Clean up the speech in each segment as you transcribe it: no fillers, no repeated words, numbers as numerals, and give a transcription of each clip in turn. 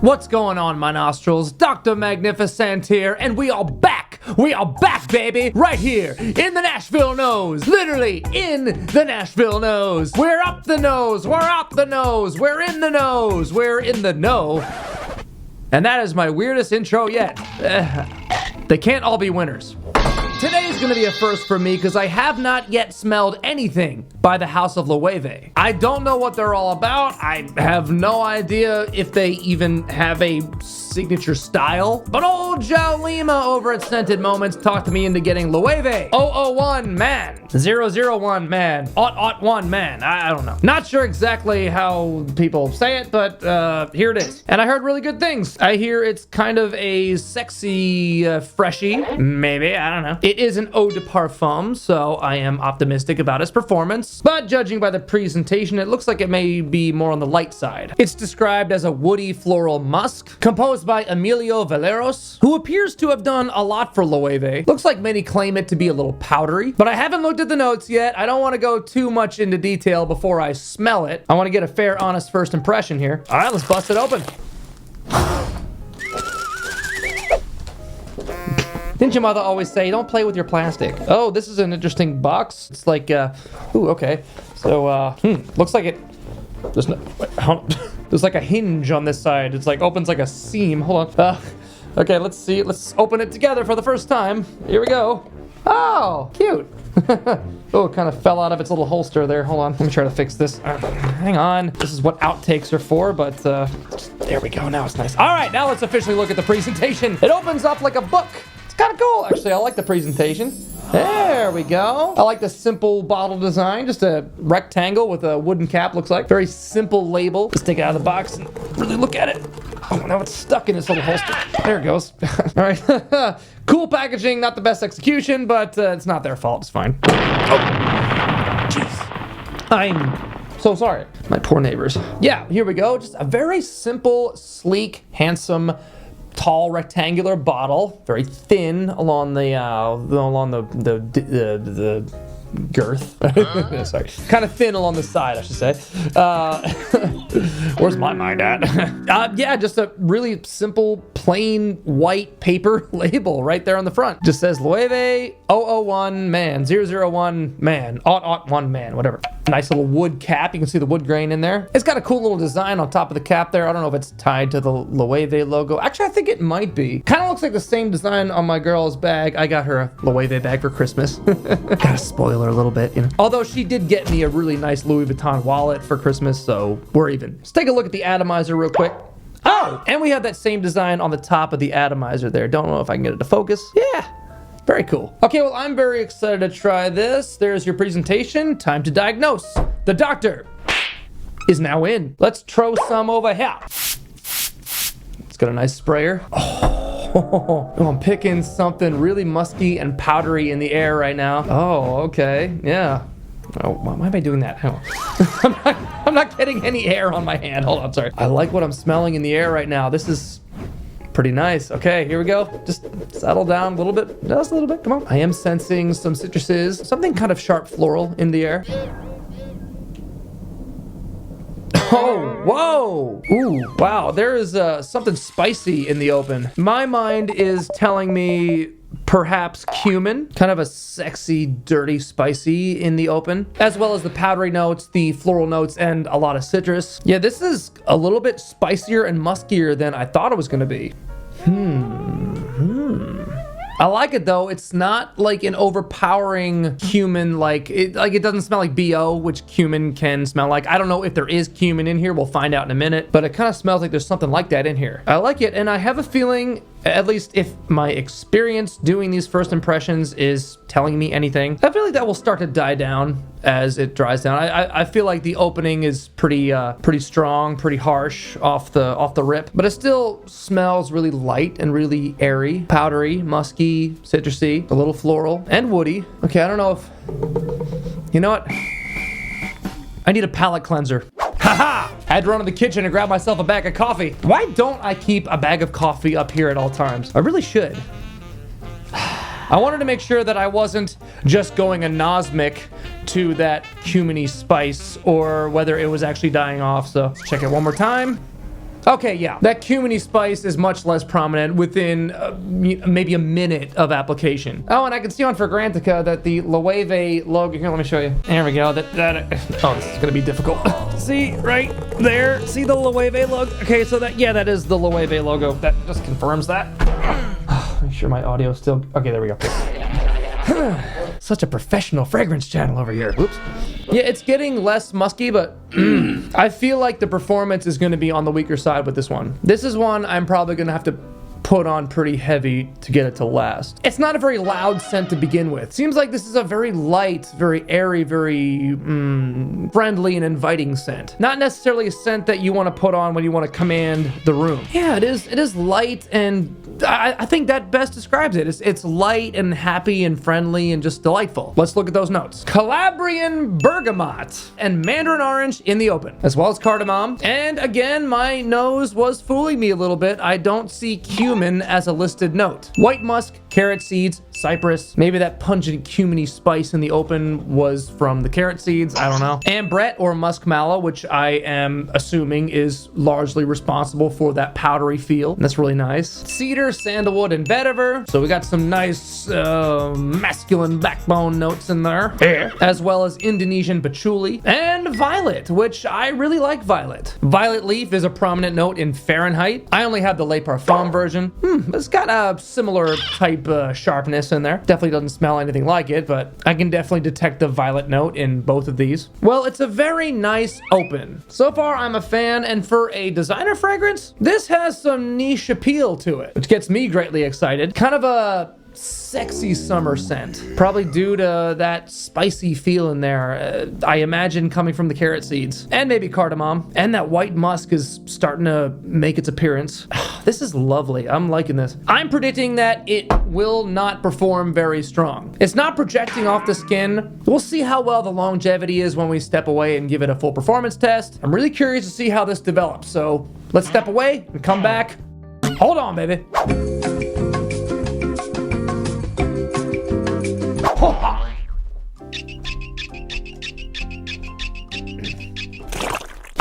What's going on, my nostrils? Dr. Magnifiscent here, and we are back! We are back, baby! Right here, in the Nashville nose! Literally, in the Nashville nose! We're up the nose! We're out the nose! We're in the nose! We're in the know! And that is my weirdest intro yet. They can't all be winners. Today's gonna be a first for me because I have not yet smelled anything by the House of Loewe. I don't know what they're all about. I have no idea if they even have a signature style. But old Joe Lima over at Scented Moments talked me into getting Loewe 001 man, 001 man, 001 man. I don't know. Not sure exactly how people say it, but here it is. And I heard really good things. I hear it's kind of a sexy freshie, maybe, I don't know. It is an eau de parfum, so I am optimistic about its performance. But judging by the presentation, it looks like it may be more on the light side. It's described as a woody floral musk, composed by Emilio Valeros, who appears to have done a lot for Loewe. Looks like many claim it to be a little powdery, but I haven't looked at the notes yet. I don't want to go too much into detail before I smell it. I want to get a fair, honest first impression here. All right, let's bust it open. Didn't your mother always say, don't play with your plastic? Oh, this is an interesting box. It's like, ooh, okay. So, looks like it, there's like a hinge on this side. It's like, opens like a seam. Hold on. Okay, let's see. Let's open it together for the first time. Here we go. Oh, cute. Oh, it kind of fell out of its little holster there. Hold on. Let me try to fix this. Hang on. This is what outtakes are for, but there we go. Now it's nice. All right, now let's officially look at the presentation. It opens up like a book. Kind of cool, actually. I like the presentation. There we go. I like the simple bottle design. Just a rectangle with a wooden cap, looks like. Very simple label. Let's take it out of the box and really look at it. Oh, now it's stuck in its little holster. There it goes. All right. Cool packaging, not the best execution, but it's not their fault. It's fine. Oh, jeez. I'm so sorry. My poor neighbors. Yeah, here we go. Just a very simple, sleek, handsome, tall rectangular bottle, very thin along the girth. Sorry, kind of thin along the side, I should say. Where's my mind at? Yeah, just a really simple, plain white paper label right there on the front. Just says Loewe 001 man, 001 man, 001 man, whatever. Nice little wood cap. You can see the wood grain in there. It's got a cool little design on top of the cap there. I don't know if it's tied to the Loewe logo. Actually, I think it might be. Kind of looks like the same design on my girl's bag. I got her a Loewe bag for Christmas. Gotta spoil her a little bit, you know. Although she did get me a really nice Louis Vuitton wallet for Christmas, so we're even. Let's take a look at the atomizer real quick. Oh, and we have that same design on the top of the atomizer there. Don't know if I can get it to focus. Yeah. Very cool. Okay, well, I'm very excited to try this. There's your presentation. Time to diagnose. The doctor is now in. Let's throw some over here. It's got a nice sprayer. Oh, I'm picking something really musky and powdery in the air right now. Oh, okay. Yeah. Oh, why am I doing that? I'm not getting any air on my hand. Hold on, sorry. I like what I'm smelling in the air right now. This is pretty nice. Okay, here we go. Just settle down a little bit. Just a little bit. Come on. I am sensing some citruses. Something kind of sharp floral in the air. Oh, whoa. Ooh, wow. There is something spicy in the open. My mind is telling me perhaps cumin. Kind of a sexy, dirty, spicy in the open. As well as the powdery notes, the floral notes, and a lot of citrus. Yeah, this is a little bit spicier and muskier than I thought it was going to be. I like it though. It's not like an overpowering cumin, like it doesn't smell like BO, which cumin can smell like. I don't know if there is cumin in here. We'll find out in a minute, but it kind of smells like there's something like that in here. I like it, and I have a feeling, at least if my experience doing these first impressions is telling me anything, I feel like that will start to die down as it dries down. I feel like the opening is pretty strong, pretty harsh off the rip, but it still smells really light and really airy, powdery, musky, citrusy, a little floral and woody. Okay, I don't know if, you know what? I need a palate cleanser. Haha! I had to run to the kitchen and grab myself a bag of coffee. Why don't I keep a bag of coffee up here at all times? I really should. I wanted to make sure that I wasn't just going anosmic to that cuminy spice or whether it was actually dying off. So let's check it one more time. Okay, yeah, that cuminy spice is much less prominent within maybe a minute of application. Oh, and I can see on Fragrantica that the Loewe logo, here, let me show you. There we go, oh, this is gonna be difficult. See, right there, see the Loewe logo? Okay, so that is the Loewe logo. That just confirms that. Make sure my audio still, okay, there we go. Such a professional fragrance channel over here. Oops. Yeah, it's getting less musky, but I feel like the performance is going to be on the weaker side with this one. This is one I'm probably going to have to put on pretty heavy to get it to last. It's not a very loud scent to begin with. Seems like this is a very light, very airy, very friendly and inviting scent. Not necessarily a scent that you want to put on when you want to command the room. Yeah, it is light, and I think that best describes it. It's light and happy and friendly and just delightful. Let's look at those notes. Calabrian bergamot and mandarin orange in the open, as well as cardamom. And again, my nose was fooling me a little bit. I don't see cumin as a listed note. White musk, carrot seeds, cypress. Maybe that pungent cuminy spice in the open was from the carrot seeds. I don't know. Ambrette or musk mallow, which I am assuming is largely responsible for that powdery feel. That's really nice. Cedar, sandalwood, and vetiver. So we got some nice masculine backbone notes in there. Yeah. As well as Indonesian patchouli and violet, which I really like violet. Violet leaf is a prominent note in Fahrenheit. I only have the Le Parfum version. It's got a similar type sharpness in there. Definitely doesn't smell anything like it, but I can definitely detect the violet note in both of these. Well, it's a very nice open. So far, I'm a fan, and for a designer fragrance, this has some niche appeal to it, which gets me greatly excited. Kind of a sexy summer scent, probably due to that spicy feel in there. I imagine coming from the carrot seeds and maybe cardamom, and that white musk is starting to make its appearance. This is lovely. I'm liking this. I'm predicting that it will not perform very strong. It's not projecting off the skin. We'll see how well the longevity is when we step away and give it a full performance test. I'm really curious to see how this develops. So let's step away and come back. Hold on, baby.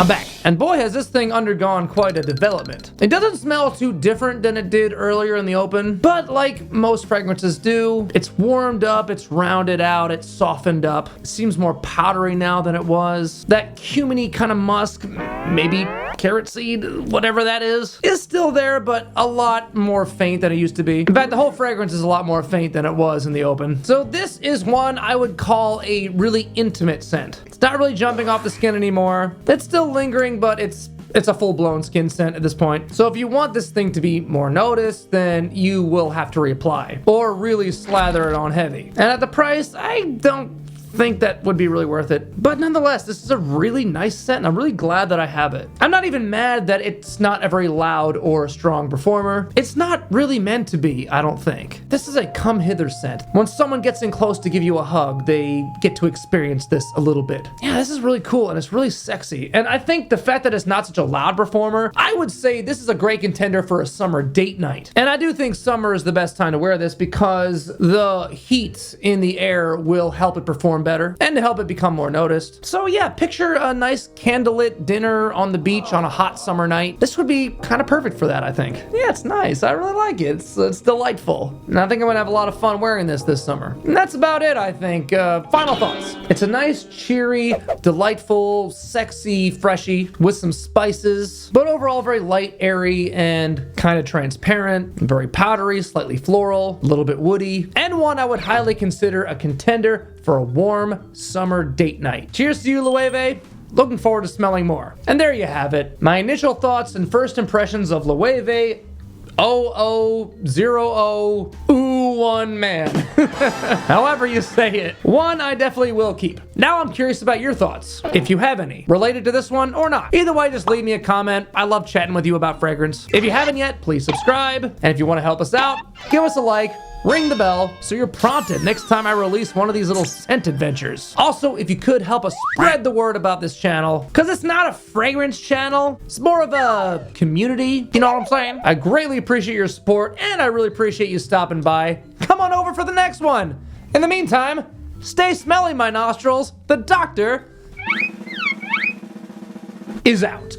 I'm back, and boy has this thing undergone quite a development. It doesn't smell too different than it did earlier in the open, but like most fragrances do, it's warmed up, it's rounded out, it's softened up. It seems more powdery now than it was. That cuminy kind of musk, maybe carrot seed, whatever that is still there, but a lot more faint than it used to be. In fact, the whole fragrance is a lot more faint than it was in the open. So this is one I would call a really intimate scent. It's not really jumping off the skin anymore. It's still lingering, but it's a full-blown skin scent at this point. So if you want this thing to be more noticed, then you will have to reapply or really slather it on heavy. And at the price, I don't think that would be really worth it. But nonetheless, this is a really nice scent, and I'm really glad that I have it. I'm not even mad that it's not a very loud or strong performer. It's not really meant to be, I don't think. This is a come hither scent. When someone gets in close to give you a hug, they get to experience this a little bit. Yeah, this is really cool, and it's really sexy. And I think the fact that it's not such a loud performer, I would say this is a great contender for a summer date night. And I do think summer is the best time to wear this because the heat in the air will help it perform better and to help it become more noticed. So yeah, picture a nice candlelit dinner on the beach on a hot summer night. This would be kind of perfect for that, I think. Yeah, it's nice. I really like it. It's delightful. And I think I'm gonna have a lot of fun wearing this summer. And that's about it, I think. Final thoughts. It's a nice, cheery, delightful, sexy freshie with some spices, but overall very light, airy, and kind of transparent, very powdery, slightly floral, a little bit woody, and one I would highly consider a contender for a warm summer date night. Cheers to you, Loewe. Looking forward to smelling more. And there you have it. My initial thoughts and first impressions of Loewe 0001 man. However you say it. One I definitely will keep. Now I'm curious about your thoughts, if you have any, related to this one or not. Either way, just leave me a comment. I love chatting with you about fragrance. If you haven't yet, please subscribe. And if you want to help us out, give us a like. Ring the bell so you're prompted next time I release one of these little scent adventures. Also, if you could help us spread the word about this channel, because it's not a fragrance channel, it's more of a community, you know what I'm saying? I greatly appreciate your support, and I really appreciate you stopping by. Come on over for the next one. In the meantime, stay smelly, my nostrils. The doctor is out.